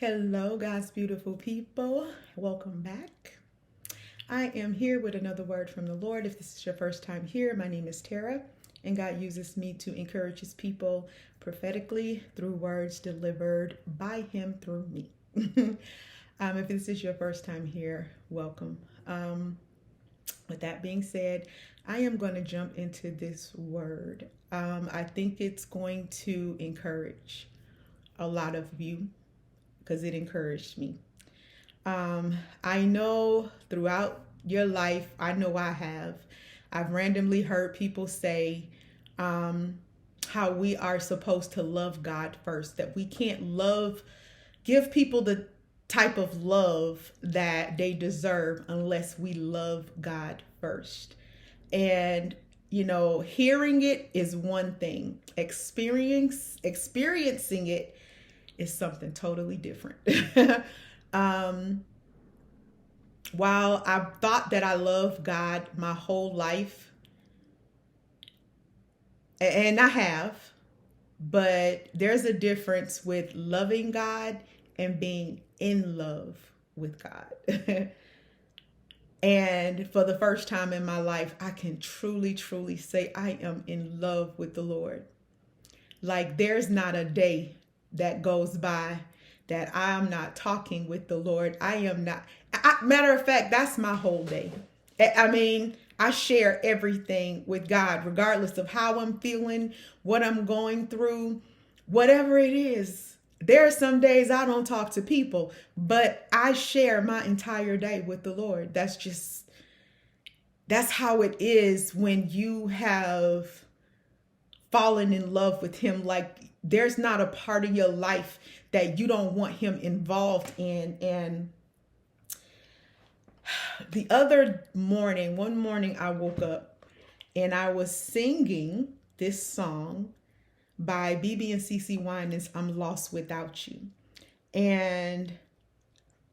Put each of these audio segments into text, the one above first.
Hello, God's beautiful people. Welcome back. I am here with another word from the Lord. If this is your first time here, my name is Tara, and God uses me to encourage his people prophetically through words delivered by him through me. If this is your first time here, welcome. With that being said, I am going to jump into this word. I think it's going to encourage a lot of you because it encouraged me. I know throughout your life, I know I've randomly heard people say how we are supposed to love God first, that we can't give people the type of love that they deserve unless we love God first. And hearing it is one thing. Experiencing it is something totally different. While I thought that I loved God my whole life, and I have, but there's a difference with loving God and being in love with God. And for the first time in my life, I can truly, truly say I am in love with the Lord. Like there's not a day that goes by that I'm not talking with the Lord. I am not. Matter of fact, that's my whole day. I share everything with God, regardless of how I'm feeling, what I'm going through, whatever it is. There are some days I don't talk to people, but I share my entire day with the Lord. That's how it is when you have fallen in love with him. Like there's not a part of your life that you don't want him involved in. And one morning I woke up and I was singing this song by BB and CC Winans, I'm Lost Without You. And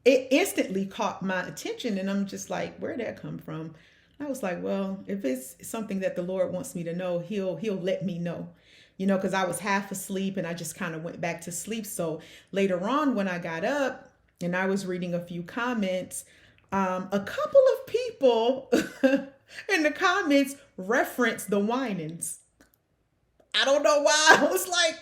it instantly caught my attention and I'm just like, where'd that come from? I was like, well, if it's something that the Lord wants me to know, he'll let me know, because I was half asleep and I just kind of went back to sleep. So later on, when I got up and I was reading a few comments, a couple of people in the comments referenced the Winans. I don't know why. I was like,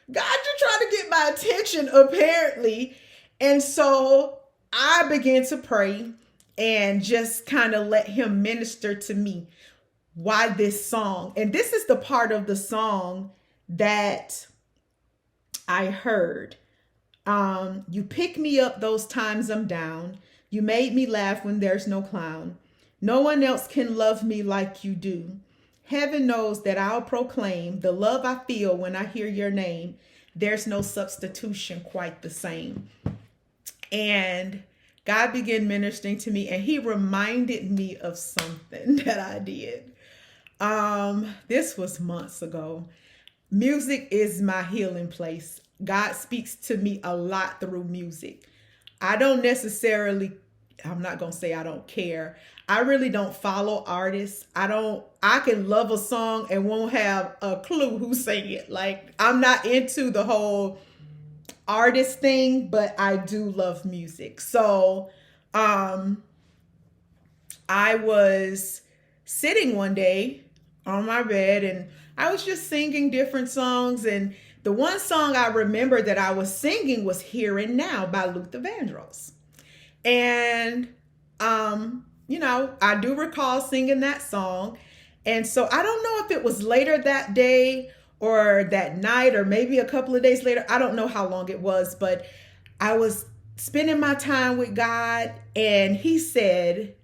God, you're trying to get my attention, apparently. And so I began to pray and just kind of let him minister to me why this song. And this is the part of the song that I heard. You pick me up those times I'm down. You made me laugh when there's no clown. No one else can love me like you do. Heaven knows that I'll proclaim the love I feel when I hear your name. There's no substitution quite the same. And God began ministering to me and he reminded me of something that I did. This was months ago. Music is my healing place. God speaks to me a lot through music. I'm not going to say I don't care. I really don't follow artists. I can love a song and won't have a clue who sang it. Like I'm not into the whole artist thing, but I do love music. So, I was sitting one day on my bed and I was just singing different songs. And the one song I remember that I was singing was Here and Now by Luther Vandross. And, I do recall singing that song. And so I don't know if it was later that day or that night or maybe a couple of days later. I don't know how long it was, but I was spending my time with God and he said,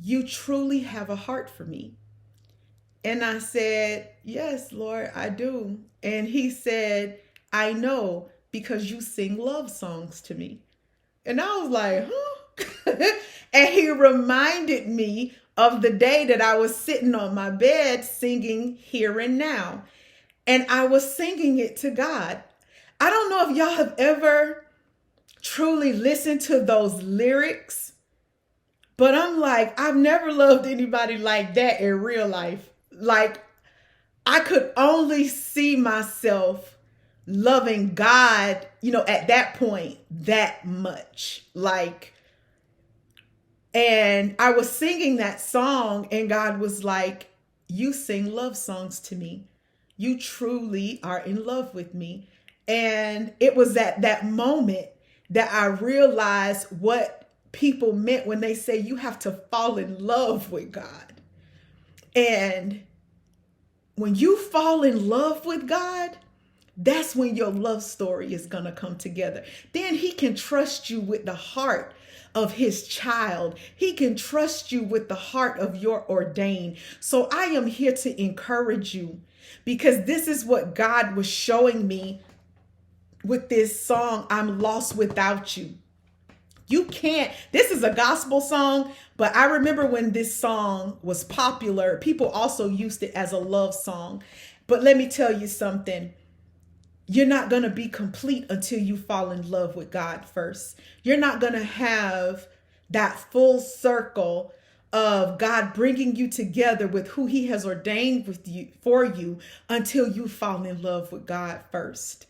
you truly have a heart for me. And I said, yes, Lord, I do. And he said, I know because you sing love songs to me. And I was like, huh? And he reminded me of the day that I was sitting on my bed singing Here and Now. And I was singing it to God. I don't know if y'all have ever truly listened to those lyrics, but I'm like, I've never loved anybody like that in real life. Like I could only see myself loving God, at that point that much. And I was singing that song and God was like, you sing love songs to me. You truly are in love with me. And it was at that moment that I realized what people meant when they say you have to fall in love with God. And when you fall in love with God, that's when your love story is going to come together. Then he can trust you with the heart of his child. He can trust you with the heart of your ordained. So I am here to encourage you, because this is what God was showing me with this song, I'm Lost Without You. You can't, this is a gospel song, but I remember when this song was popular, people also used it as a love song. But let me tell you something. You're not going to be complete until you fall in love with God first. You're not going to have that full circle of God bringing you together with who he has ordained for you until you fall in love with God first.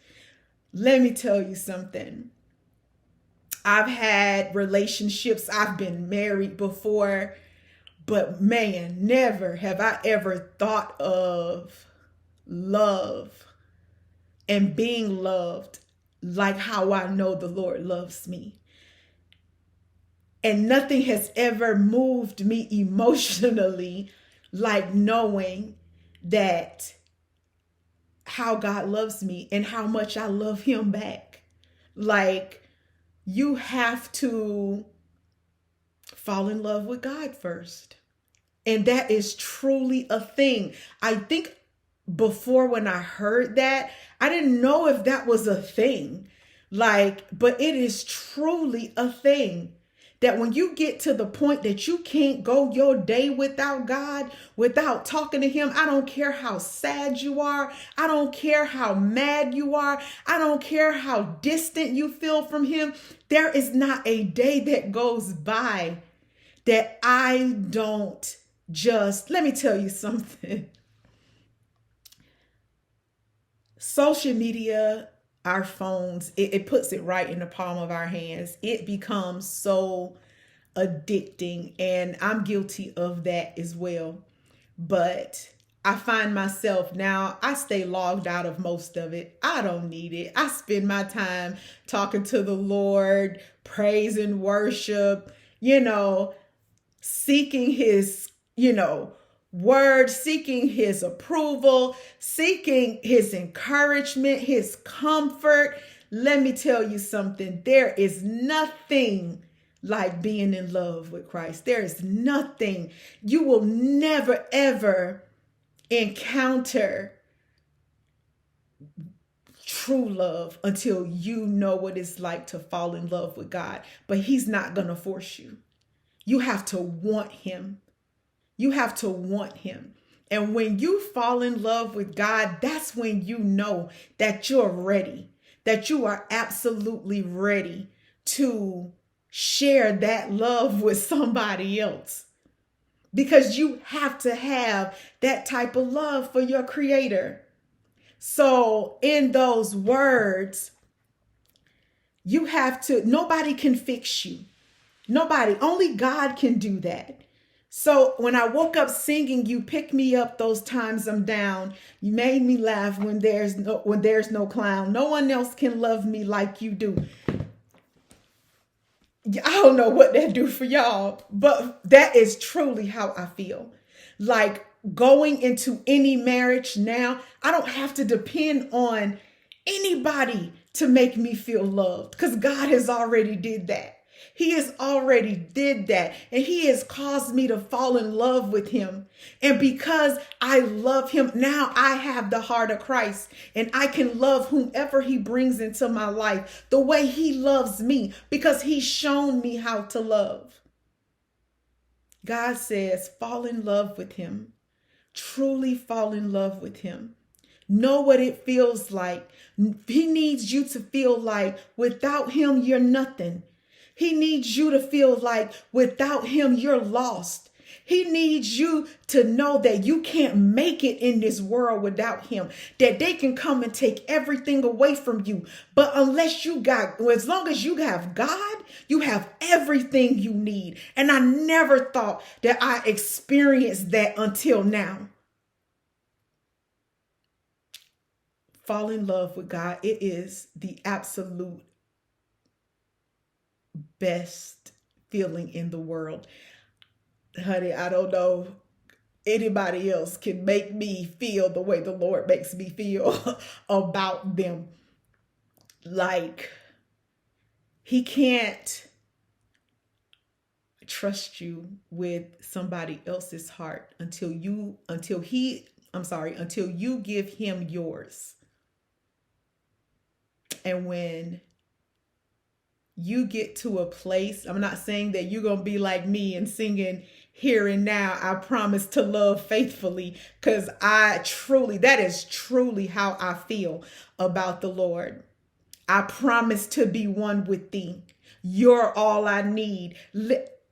Let me tell you something. I've had relationships, I've been married before, but man, never have I ever thought of love and being loved like how I know the Lord loves me. And nothing has ever moved me emotionally like knowing that how God loves me and how much I love him back. Like, you have to fall in love with God first. And that is truly a thing. I think before, when I heard that, I didn't know if that was a thing. But it is truly a thing. That when you get to the point that you can't go your day without God, without talking to him, I don't care how sad you are. I don't care how mad you are. I don't care how distant you feel from him. There is not a day that goes by that I don't just, let me tell you something. Social media, our phones, it puts it right in the palm of our hands. It becomes so addicting, and I'm guilty of that as well. But I find myself now, I stay logged out of most of it. I don't need it. I spend my time talking to the Lord, praise and worship, seeking his, word, seeking his approval, seeking his encouragement, his comfort. Let me tell you something. There is nothing like being in love with Christ. There is nothing. You will never, ever encounter true love until you know what it's like to fall in love with God. But he's not going to force you. You have to want him. You have to want him. And when you fall in love with God, that's when you know that you're ready, that you are absolutely ready to share that love with somebody else. Because you have to have that type of love for your Creator. So in those words, you have to, nobody can fix you. Nobody, only God can do that. So when I woke up singing, you pick me up those times I'm down. You made me laugh when there's no clown. No one else can love me like you do. I don't know what that do for y'all, but that is truly how I feel. Like going into any marriage now, I don't have to depend on anybody to make me feel loved, because God has already did that. He has already did that, and he has caused me to fall in love with him. And because I love him, now I have the heart of Christ, and I can love whomever he brings into my life the way he loves me, because he's shown me how to love. God says, fall in love with him. Truly fall in love with him. Know what it feels like. He needs you to feel like without him, you're nothing. He needs you to feel like without him, you're lost. He needs you to know that you can't make it in this world without him, that they can come and take everything away from you. But as long as you have God, you have everything you need. And I never thought that I experienced that until now. Fall in love with God. It is the absolute best feeling in the world. Honey, I don't know anybody else can make me feel the way the Lord makes me feel about them. Like, he can't trust you with somebody else's heart until you give him yours. And when you get to a place, I'm not saying that you're going to be like me and singing Here and Now, I promise to love faithfully, because that is truly how I feel about the Lord. I promise to be one with thee. You're all I need.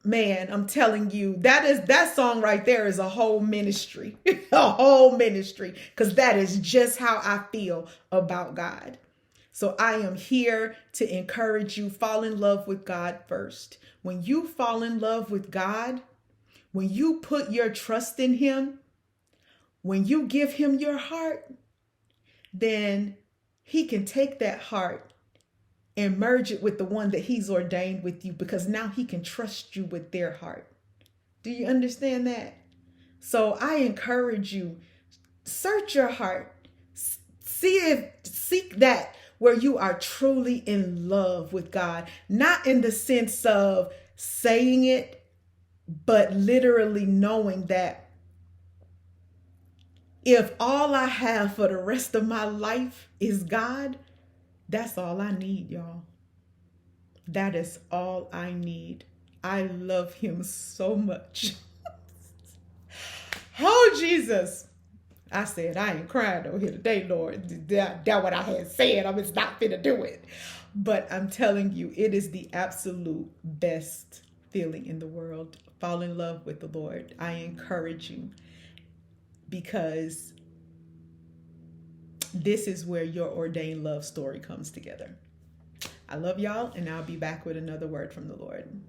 Man, I'm telling you, that song right there is a whole ministry, a whole ministry, because that is just how I feel about God. So I am here to encourage you, fall in love with God first. When you fall in love with God, when you put your trust in him, when you give him your heart, then he can take that heart and merge it with the one that he's ordained with you, because now he can trust you with their heart. Do you understand that? So I encourage you, search your heart. Seek that where you are truly in love with God, not in the sense of saying it, but literally knowing that if all I have for the rest of my life is God, that's all I need, y'all. That is all I need. I love him so much. Oh, Jesus. I said, I ain't crying over here today, Lord. That what I had said. I'm just not finna do it. But I'm telling you, it is the absolute best feeling in the world. Fall in love with the Lord. I encourage you, because this is where your ordained love story comes together. I love y'all, and I'll be back with another word from the Lord.